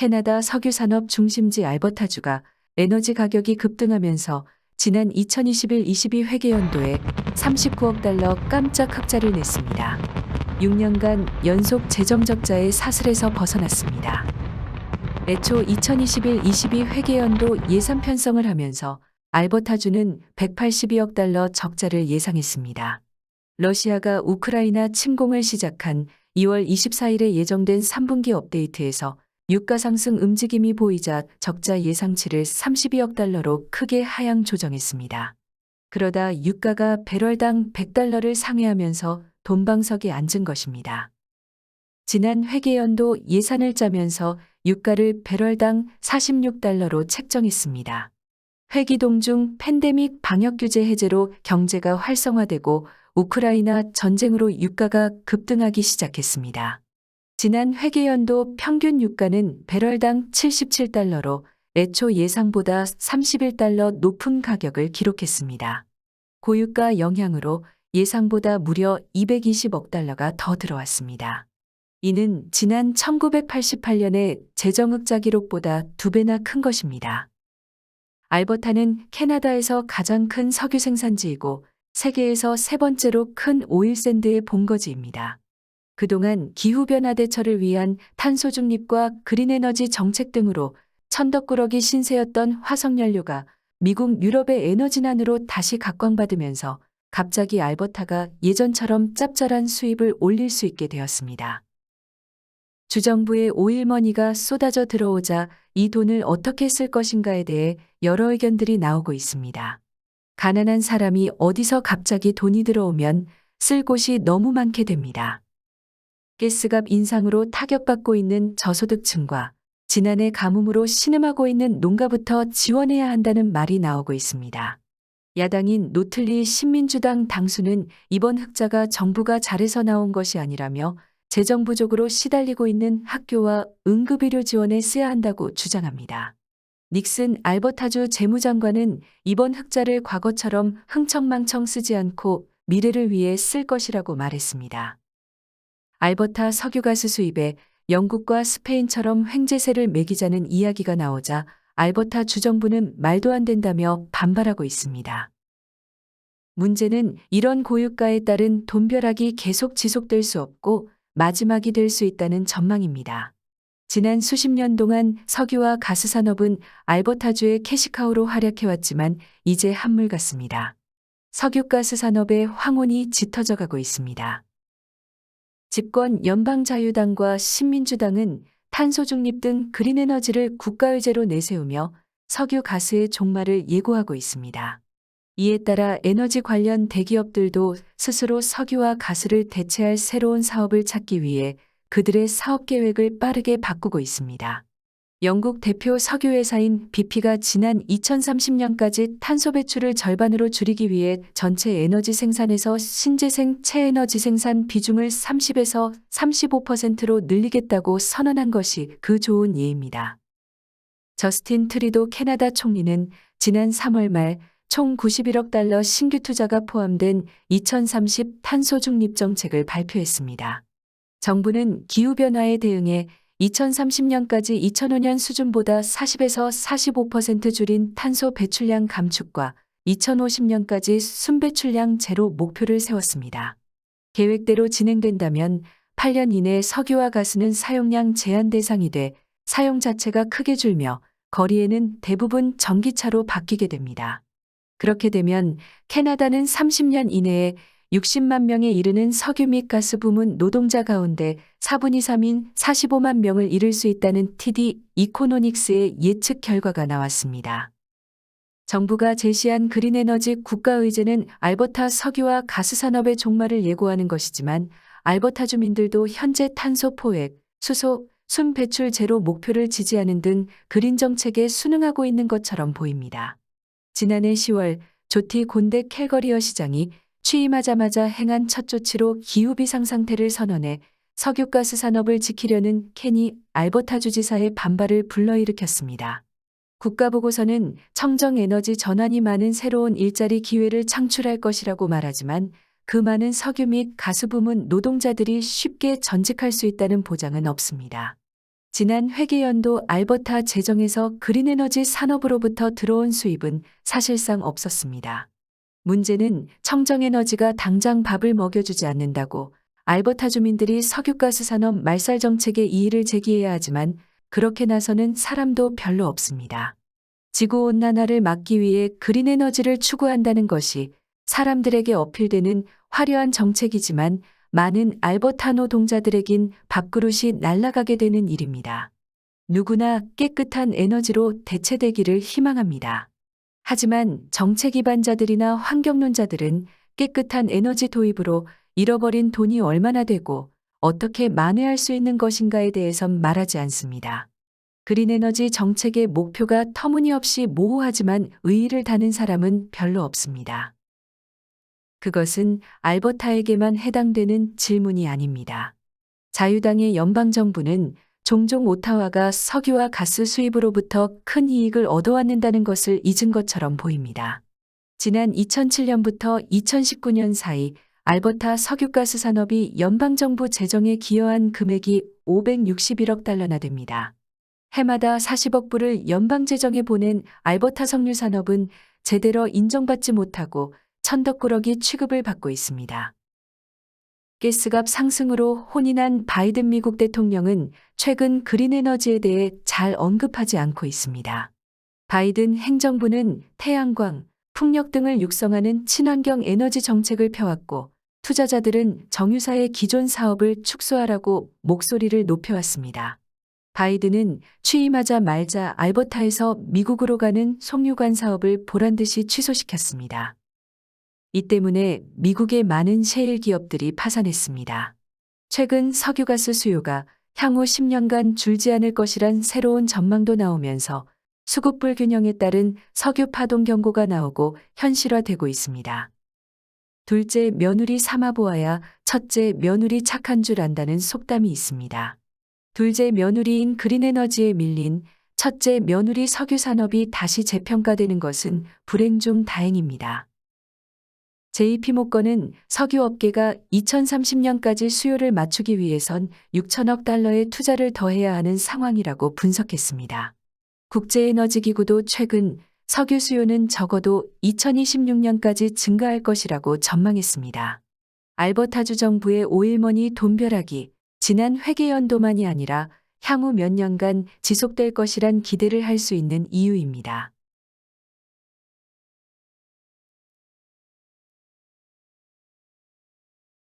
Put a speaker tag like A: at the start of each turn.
A: 캐나다 석유산업 중심지 알버타주가 에너지 가격이 급등하면서 지난 2021-22 회계연도에 39억 달러 깜짝 흑자를 냈습니다. 6년간 연속 재정 적자의 사슬에서 벗어났습니다. 애초 2021-22 회계연도 예산 편성을 하면서 알버타주는 182억 달러 적자를 예상했습니다. 러시아가 우크라이나 침공을 시작한 2월 24일에 예정된 3분기 업데이트에서 유가 상승 움직임이 보이자 적자 예상치를 32억 달러로 크게 하향 조정했습니다. 그러다 유가가 배럴당 100달러를 상회하면서 돈방석에 앉은 것입니다. 지난 회계연도 예산을 짜면서 유가를 배럴당 46달러로 책정했습니다. 회기동 중 팬데믹 방역 규제 해제로 경제가 활성화되고 우크라이나 전쟁으로 유가가 급등하기 시작했습니다. 지난 회계연도 평균 유가는 배럴당 77달러로 애초 예상보다 31달러 높은 가격을 기록했습니다. 고유가 영향으로 예상보다 무려 220억 달러가 더 들어왔습니다. 이는 지난 1988년의 재정흑자 기록보다 2배나 큰 것입니다. 알버타는 캐나다에서 가장 큰 석유 생산지이고 세계에서 세 번째로 큰 오일 샌드의 본거지입니다. 그동안 기후변화 대처를 위한 탄소 중립과 그린에너지 정책 등으로 천덕꾸러기 신세였던 화석연료가 미국 유럽의 에너지난으로 다시 각광받으면서 갑자기 알버타가 예전처럼 짭짤한 수입을 올릴 수 있게 되었습니다. 주정부의 오일머니가 쏟아져 들어오자 이 돈을 어떻게 쓸 것인가에 대해 여러 의견들이 나오고 있습니다. 가난한 사람이 어디서 갑자기 돈이 들어오면 쓸 곳이 너무 많게 됩니다. 가스값 인상으로 타격받고 있는 저소득층과 지난해 가뭄으로 신음하고 있는 농가부터 지원해야 한다는 말이 나오고 있습니다. 야당인 노틀리 신민주당 당수는 이번 흑자가 정부가 잘해서 나온 것이 아니라며 재정 부족으로 시달리고 있는 학교와 응급의료 지원에 써야 한다고 주장합니다. 닉슨 알버타주 재무장관은 이번 흑자를 과거처럼 흥청망청 쓰지 않고 미래를 위해 쓸 것이라고 말했습니다. 알버타 석유가스 수입에 영국과 스페인처럼 횡재세를 매기자는 이야기가 나오자 알버타 주정부는 말도 안 된다며 반발하고 있습니다. 문제는 이런 고유가에 따른 돈벼락이 계속 지속될 수 없고 마지막이 될 수 있다는 전망입니다. 지난 수십 년 동안 석유와 가스 산업은 알버타주의 캐시카우로 활약해왔지만 이제 한물 같습니다. 석유가스 산업의 황혼이 짙어져 가고 있습니다. 집권 연방자유당과 신민주당은 탄소 중립 등 그린에너지를 국가의제로 내세우며 석유 가스의 종말을 예고하고 있습니다. 이에 따라 에너지 관련 대기업들도 스스로 석유와 가스를 대체할 새로운 사업을 찾기 위해 그들의 사업 계획을 빠르게 바꾸고 있습니다. 영국 대표 석유회사인 BP가 지난 2030년까지 탄소 배출을 절반으로 줄이기 위해 전체 에너지 생산에서 신재생 체에너지 생산 비중을 30에서 35%로 늘리겠다고 선언한 것이 그 좋은 예입니다. 저스틴 트리도 캐나다 총리는 지난 3월 말 총 91억 달러 신규 투자가 포함된 2030 탄소 중립 정책을 발표했습니다. 정부는 기후변화에 대응해 2030년까지 2005년 수준보다 40에서 45% 줄인 탄소 배출량 감축과 2050년까지 순배출량 제로 목표를 세웠습니다. 계획대로 진행된다면 8년 이내 석유와 가스는 사용량 제한 대상이 돼 사용 자체가 크게 줄며 거리에는 대부분 전기차로 바뀌게 됩니다. 그렇게 되면 캐나다는 30년 이내에 60만 명에 이르는 석유 및 가스 부문 노동자 가운데 4분의 3인 45만 명을 이룰 수 있다는 TD 이코노믹스의 예측 결과가 나왔습니다. 정부가 제시한 그린에너지 국가의제는 알버타 석유와 가스 산업의 종말을 예고하는 것이지만 알버타 주민들도 현재 탄소 포획, 수소, 순 배출 제로 목표를 지지하는 등 그린 정책에 순응하고 있는 것처럼 보입니다. 지난해 10월 조티 곤데 캘거리어 시장이 취임하자마자 행한 첫 조치로 기후비상 상태를 선언해 석유가스 산업을 지키려는 케니 알버타주 지사의 반발을 불러일으켰습니다. 국가보고서는 청정에너지 전환이 많은 새로운 일자리 기회를 창출할 것이라고 말하지만 그 많은 석유 및 가스 부문 노동자들이 쉽게 전직할 수 있다는 보장은 없습니다. 지난 회계연도 알버타 재정에서 그린에너지 산업으로부터 들어온 수입은 사실상 없었습니다. 문제는 청정에너지가 당장 밥을 먹여주지 않는다고 알버타 주민들이 석유가스 산업 말살 정책에 이의를 제기해야 하지만 그렇게 나서는 사람도 별로 없습니다. 지구온난화를 막기 위해 그린에너지를 추구한다는 것이 사람들에게 어필되는 화려한 정책이지만 많은 알버타 노동자들에겐 밥그릇이 날아가게 되는 일입니다. 누구나 깨끗한 에너지로 대체되기를 희망합니다. 하지만 정책 위반자들이나 환경론자들은 깨끗한 에너지 도입으로 잃어버린 돈이 얼마나 되고 어떻게 만회할 수 있는 것인가에 대해선 말하지 않습니다. 그린에너지 정책의 목표가 터무니없이 모호하지만 의의를 다는 사람은 별로 없습니다. 그것은 알버타에게만 해당되는 질문이 아닙니다. 자유당의 연방정부는 종종 오타와가 석유와 가스 수입으로부터 큰 이익을 얻어왔는다는 것을 잊은 것처럼 보입니다. 지난 2007년부터 2019년 사이 알버타 석유가스 산업이 연방정부 재정에 기여한 금액이 561억 달러나 됩니다. 해마다 40억 불을 연방재정에 보낸 알버타 석유 산업은 제대로 인정받지 못하고 천덕꾸러기 취급을 받고 있습니다. 가스값 상승으로 혼이 난 바이든 미국 대통령은 최근 그린에너지에 대해 잘 언급하지 않고 있습니다. 바이든 행정부는 태양광, 풍력 등을 육성하는 친환경 에너지 정책을 펴왔고 투자자들은 정유사의 기존 사업을 축소하라고 목소리를 높여왔습니다. 바이든은 취임하자마자 알버타에서 미국으로 가는 송유관 사업을 보란듯이 취소시켰습니다. 이 때문에 미국의 많은 셰일 기업들이 파산했습니다. 최근 석유가스 수요가 향후 10년간 줄지 않을 것이란 새로운 전망도 나오면서 수급 불균형에 따른 석유 파동 경고가 나오고 현실화되고 있습니다. 둘째 며느리 삼아보아야 첫째 며느리 착한 줄 안다는 속담이 있습니다. 둘째 며느리인 그린에너지에 밀린 첫째 며느리 석유 산업이 다시 재평가되는 것은 불행 중 다행입니다. JP모건은 석유업계가 2030년까지 수요를 맞추기 위해선 6천억 달러의 투자를 더해야 하는 상황이라고 분석했습니다. 국제에너지기구도 최근 석유 수요는 적어도 2026년까지 증가할 것이라고 전망했습니다. 알버타주 정부의 오일머니 돈벼락이 지난 회계연도만이 아니라 향후 몇 년간 지속될 것이란 기대를 할 수 있는 이유입니다.